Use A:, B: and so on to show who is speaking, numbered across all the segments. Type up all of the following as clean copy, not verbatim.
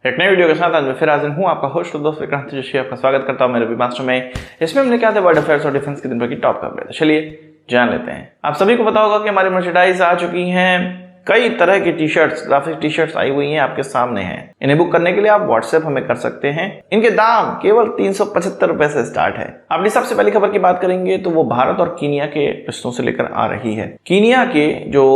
A: एक नई वीडियो के साथ आज मैं फिर हाजिर हूँ, आपका होस्ट और दोस्त विक्रांत जोशी आपका स्वागत करता हूँ मेरे मास्टर में। इसमें हमने क्या था वर्ल्ड अफेयर्स और डिफेंस की दिन भर की टॉप खबरें। चलिए जान लेते हैं। आप सभी को पता होगा कि हमारी मर्चेंडाइज आ चुकी हैं, कई तरह की T shirts, graphic T shirts आई हुई हैं, आपके सामने हैं। इन्हें बुक करने के लिए आप व्हाट्सएप हमें कर सकते हैं। इनके दाम केवल 375 रुपए से स्टार्ट है। अपनी सबसे पहली खबर की बात करेंगे तो वो भारत और कीनिया के रिश्तों से लेकर आ रही है। कीनिया के जो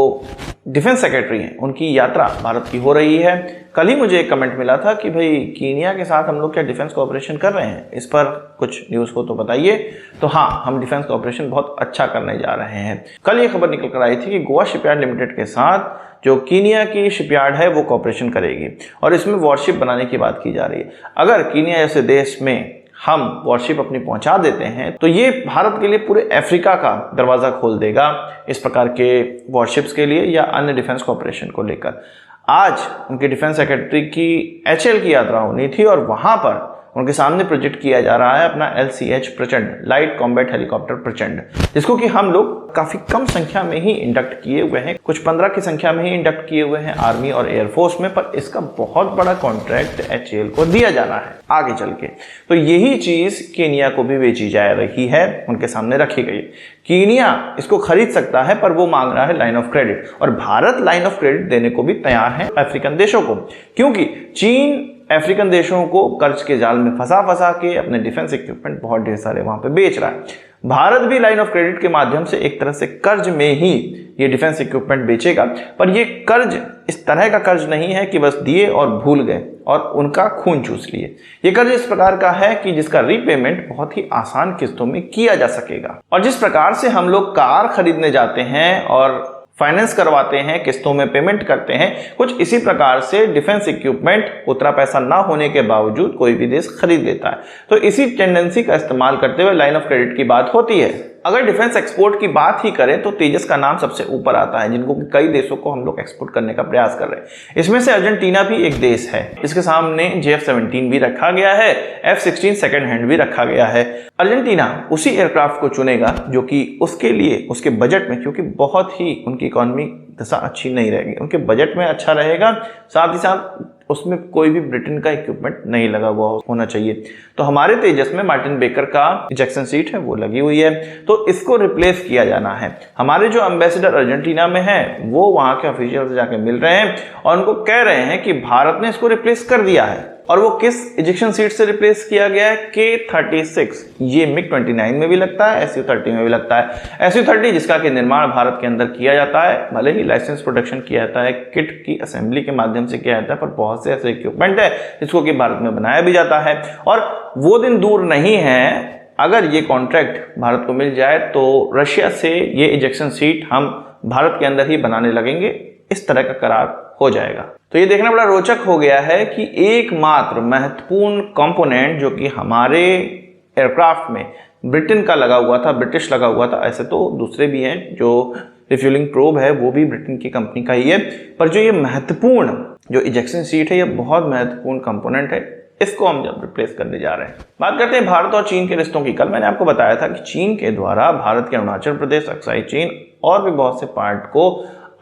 A: डिफेंस सेक्रेटरी हैं उनकी यात्रा भारत की हो रही है। कल ही मुझे एक कमेंट मिला था कि भाई कीनिया के साथ हम लोग क्या डिफेंस कोऑपरेशन कर रहे हैं, इस पर कुछ न्यूज़ हो तो बताइए। तो हाँ, हम डिफेंस कोऑपरेशन बहुत अच्छा करने जा रहे हैं। कल ये खबर निकल कर आई थी कि गोवा शिपयार्ड लिमिटेड के साथ जो कीनिया की शिपयार्ड है वो कोऑपरेशन करेगी और इसमें वॉरशिप बनाने की बात की जा रही है। अगर कीनिया जैसे देश में हम वॉरशिप अपनी पहुंचा देते हैं तो ये भारत के लिए पूरे अफ्रीका का दरवाजा खोल देगा इस प्रकार के वॉरशिप्स के लिए या अन्य डिफेंस कोऑपरेशन को लेकर। आज उनके डिफेंस सेक्रेटरी की HL की यात्रा होनी थी और वहां पर उनके सामने प्रोजेक्ट किया जा रहा है अपना LCH प्रचंड, लाइट कॉम्बैट हेलीकॉप्टर प्रचंड, जिसको कि हम लोग काफी कम संख्या में ही इंडक्ट किए हुए हैं, कुछ 15 की संख्या में ही इंडक्ट किए हुए हैं आर्मी और एयरफोर्स में, पर इसका बहुत बड़ा कॉन्ट्रैक्ट HAL को दिया जाना है आगे चल के। तो यही चीज कीनिया को भी बेची जा रही है, उनके सामने रखी गई। कीनिया इसको खरीद सकता है पर वो मांग रहा है लाइन ऑफ क्रेडिट, और भारत लाइन ऑफ क्रेडिट देने को भी तैयार है अफ्रीकन देशों को, क्योंकि चीन अफ्रीकन देशों को कर्ज के जाल में फंसा के अपने डिफेंस इक्विपमेंट बहुत ढेर सारे वहां पे बेच रहा है। भारत भी लाइन ऑफ क्रेडिट के माध्यम से एक तरह से कर्ज में ही ये डिफेंस इक्विपमेंट बेचेगा, पर ये कर्ज इस तरह का कर्ज नहीं है कि बस दिए और भूल गए और उनका खून चूस लिए। ये कर्ज इस प्रकार का है कि जिसका रीपेमेंट बहुत ही आसान किस्तों में किया जा सकेगा। और जिस प्रकार से हम लोग कार खरीदने जाते हैं और फाइनेंस करवाते हैं, किस्तों में पेमेंट करते हैं, कुछ इसी प्रकार से डिफेंस इक्विपमेंट उतना पैसा ना होने के बावजूद कोई भी देश खरीद लेता है। तो इसी टेंडेंसी का इस्तेमाल करते हुए लाइन ऑफ क्रेडिट की बात होती है। अगर डिफेंस एक्सपोर्ट की बात ही करें तो तेजस का नाम सबसे ऊपर आता है, जिनको कई देशों को हम लोग एक्सपोर्ट करने का प्रयास कर रहे हैं। इसमें से अर्जेंटीना भी एक देश है, इसके सामने JF-17 भी रखा गया है, F-16 सेकेंड हैंड भी रखा गया है। अर्जेंटीना उसी एयरक्राफ्ट को चुनेगा जो कि उसके लिए उसके बजट में, क्योंकि बहुत ही उनकी इकोनॉमी दशा अच्छी नहीं रहेगी, उनके बजट में अच्छा रहेगा, साथ ही साथ उसमें कोई भी ब्रिटेन का इक्विपमेंट नहीं लगा हुआ होना चाहिए। तो हमारे तेजस में मार्टिन बेकर का इजेक्शन सीट है वो लगी हुई है, तो इसको रिप्लेस किया जाना है। हमारे जो एम्बेसडर अर्जेंटीना में है वो वहां के ऑफिशियल से जाके मिल रहे हैं और उनको कह रहे हैं कि भारत ने इसको रिप्लेस कर दिया है। और वो किस इजेक्शन सीट से रिप्लेस किया गया है? K-36। ये MiG-29 में भी लगता है, Su-30 में भी लगता है। Su-30 जिसका कि निर्माण भारत के अंदर किया जाता है, भले ही लाइसेंस प्रोडक्शन किया जाता है, किट की असेंबली के माध्यम से किया जाता है, पर बहुत से ऐसे इक्विपमेंट है जिसको कि भारत में बनाया भी जाता है। और वो दिन दूर नहीं है, अगर ये कॉन्ट्रैक्ट भारत को मिल जाए तो रशिया से ये इजेक्शन सीट हम भारत के अंदर ही बनाने लगेंगे, इस तरह का करार हो जाएगा। तो ये देखना बड़ा रोचक हो गया है कि एकमात्र महत्वपूर्ण कंपोनेंट जो कि हमारे एयरक्राफ्ट में ब्रिटेन का लगा हुआ था, ब्रिटिश लगा हुआ था, ऐसे तो दूसरे भी हैं, जो रिफ्यूलिंग प्रोब है वो भी ब्रिटेन की कंपनी का ही है, पर जो ये महत्वपूर्ण जो इजेक्शन सीट है ये बहुत महत्वपूर्ण कंपोनेंट है, इसको हम जब रिप्लेस करने जा रहे हैं। बात करते हैं भारत और चीन के रिश्तों की। कल मैंने आपको बताया था कि चीन के द्वारा भारत के अरुणाचल प्रदेश, अक्साई चीन और भी बहुत से पार्ट को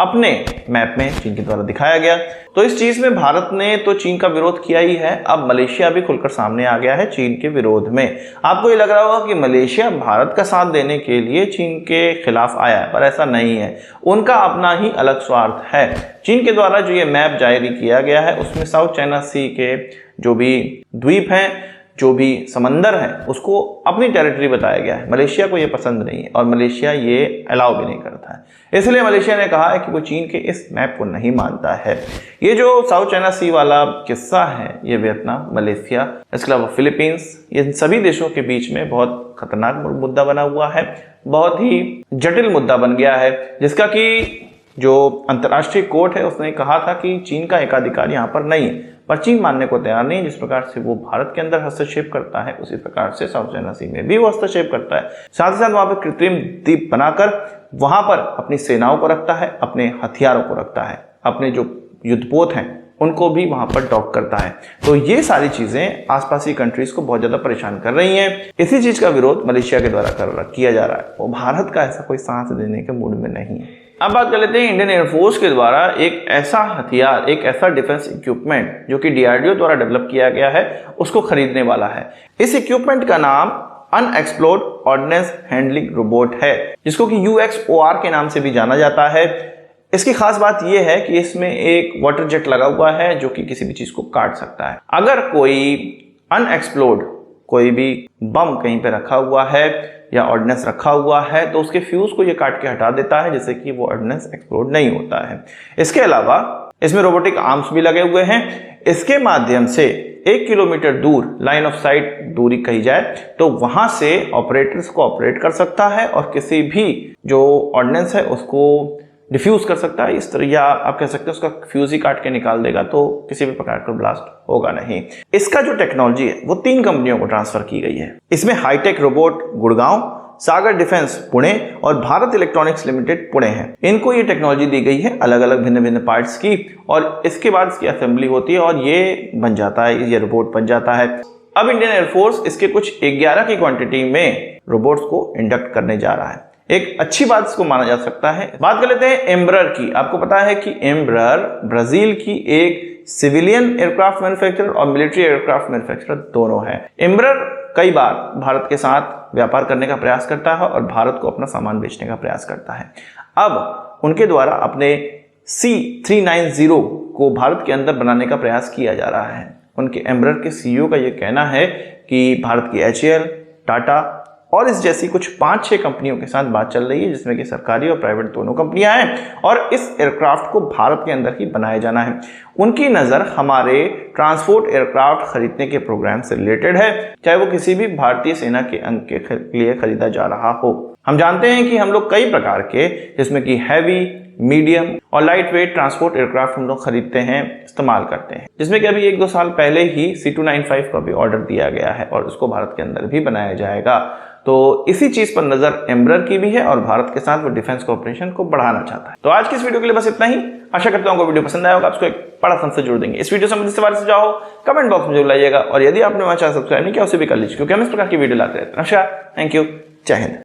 A: अपने मैप में चीन के द्वारा दिखाया गया। तो इस चीज में भारत ने तो चीन का विरोध किया ही है, अब मलेशिया भी खुलकर सामने आ गया है चीन के विरोध में। आपको ये लग रहा होगा कि मलेशिया भारत का साथ देने के लिए चीन के खिलाफ आया है, पर ऐसा नहीं है, उनका अपना ही अलग स्वार्थ है। चीन के द्वारा जो ये मैप जारी किया गया है उसमें साउथ चाइना सी के जो भी द्वीप हैं, जो भी समंदर है, उसको अपनी टेरिटरी बताया गया है। मलेशिया को ये पसंद नहीं है और मलेशिया ये अलाउ भी नहीं करता है, इसलिए मलेशिया ने कहा है कि वो चीन के इस मैप को नहीं मानता है। ये जो साउथ चाइना सी वाला किस्सा है, ये वियतनाम, मलेशिया, इसके अलावा फिलीपींस, इन सभी देशों के बीच में बहुत खतरनाक मुद्दा बना हुआ है, बहुत ही जटिल मुद्दा बन गया है, जिसका कि जो अंतर्राष्ट्रीय कोर्ट है उसने कहा था कि चीन का एकाधिकार यहाँ पर नहीं है, पर चीन मानने को तैयार नहीं। जिस प्रकार से वो भारत के अंदर हस्तक्षेप करता है उसी प्रकार से साउथ चाइना सी में भी वो हस्तक्षेप करता है। साथ ही साथ वहां पर कृत्रिम द्वीप बनाकर वहां पर अपनी सेनाओं को रखता है, अपने हथियारों को रखता है, अपने जो युद्धपोत हैं उनको भी वहां पर डॉक करता है। तो ये सारी चीजें आसपास की कंट्रीज को बहुत ज्यादा परेशान कर रही हैं। इसी चीज का विरोध मलेशिया के द्वारा किया जा रहा है। वो भारत का ऐसा कोई साथ देने के मूड में नहीं है। अब बात कर लेते हैं इंडियन एयरफोर्स के द्वारा एक ऐसा हथियार, एक ऐसा डिफेंस इक्विपमेंट जो कि डीआरडीओ द्वारा डेवलप किया गया है, उसको खरीदने वाला है। इस इक्विपमेंट का नाम अनएक्सप्लोर्ड ऑर्डिनेंस हैंडलिंग रोबोट है, जिसको कि UXOR के नाम से भी जाना जाता है। इसकी खास बात यह है कि इसमें एक वाटर जेट लगा हुआ है जो कि किसी भी चीज को काट सकता है। अगर कोई अनएक्सप्लोर्ड, कोई भी बम कहीं पे रखा हुआ है या ऑर्डिनेंस रखा हुआ है तो उसके फ्यूज को ये काट के हटा देता है, जिससे कि वो ऑर्डिनेंस एक्सप्लोड नहीं होता है। इसके अलावा इसमें रोबोटिक आर्म्स भी लगे हुए हैं। इसके माध्यम से 1 किलोमीटर दूर, लाइन ऑफ साइट दूरी कही जाए, तो वहां से ऑपरेटर्स को ऑपरेट कर सकता है और किसी भी जो ऑर्डिनेंस है उसको डिफ्यूज कर सकता है। इस तरह, या आप कह सकते हैं उसका फ्यूज ही काट के निकाल देगा, तो किसी भी प्रकार का ब्लास्ट होगा नहीं। इसका जो टेक्नोलॉजी है वो 3 कंपनियों को ट्रांसफर की गई है। इसमें हाईटेक रोबोट गुड़गांव, सागर डिफेंस पुणे और भारत इलेक्ट्रॉनिक्स लिमिटेड पुणे है। इनको ये टेक्नोलॉजी दी गई है अलग अलग भिन्न भिन्न पार्ट्स की, और इसके बाद इसकी असेंबली होती है और ये बन जाता है, ये रोबोट बन जाता है। अब इंडियन एयरफोर्स इसके कुछ 11 की क्वांटिटी में रोबोट्स को इंडक्ट करने जा रहा है। एक अच्छी बात इसको माना जा सकता है। बात कर लेते हैं एम्ब्रर की। आपको पता है कि एम्ब्रर ब्राजील की एक सिविलियन एयरक्राफ्ट मैन्युफैक्चरर और मिलिट्री एयरक्राफ्ट मैन्युफैक्चरर दोनों है। एम्ब्रर कई बार भारत के साथ व्यापार करने का प्रयास करता है और भारत को अपना सामान बेचने का प्रयास करता है। अब उनके द्वारा अपने C390 को भारत के अंदर बनाने का प्रयास किया जा रहा है। उनके एम्ब्रर के CEO का यह कहना है कि भारत की HAL, टाटा और इस जैसी कुछ 5-6 कंपनियों के साथ बात चल रही है, जिसमें कि सरकारी और प्राइवेट दोनों कंपनियां हैं, और इस एयरक्राफ्ट को भारत के अंदर ही बनाया जाना है। उनकी नज़र हमारे ट्रांसपोर्ट एयरक्राफ्ट खरीदने के प्रोग्राम से रिलेटेड है, चाहे वो किसी भी भारतीय सेना के अंग के लिए खरीदा जा रहा हो। हम जानते हैं कि हम लोग कई प्रकार के, जिसमें कि हैवी, मीडियम और लाइट वेट ट्रांसपोर्ट एयरक्राफ्ट हम लोग खरीदते हैं, इस्तेमाल करते हैं, जिसमें कि अभी 1-2 साल पहले ही C295 का भी ऑर्डर दिया गया है और उसको भारत के अंदर भी बनाया जाएगा। तो इसी चीज पर नजर एम्ब्रर की भी है और भारत के साथ वो डिफेंस कोऑपरेशन को बढ़ाना चाहता है। तो आज की इस वीडियो के लिए बस इतना ही। आशा करता हूँ वीडियो पसंद आया होगा, आपको एक बड़ा थम्स अप जरूर देंगे। इस वीडियो संबंधित सवाल सुझाव कमेंट बॉक्स में जरूर लाइएगा, और यदि आपने हमारा चैनल सब्सक्राइब नहीं किया उसे भी कर लीजिए, क्योंकि हम इस प्रकार की वीडियो लाते रहते हैं। नमस्कार, थैंक यू, जय हिंद।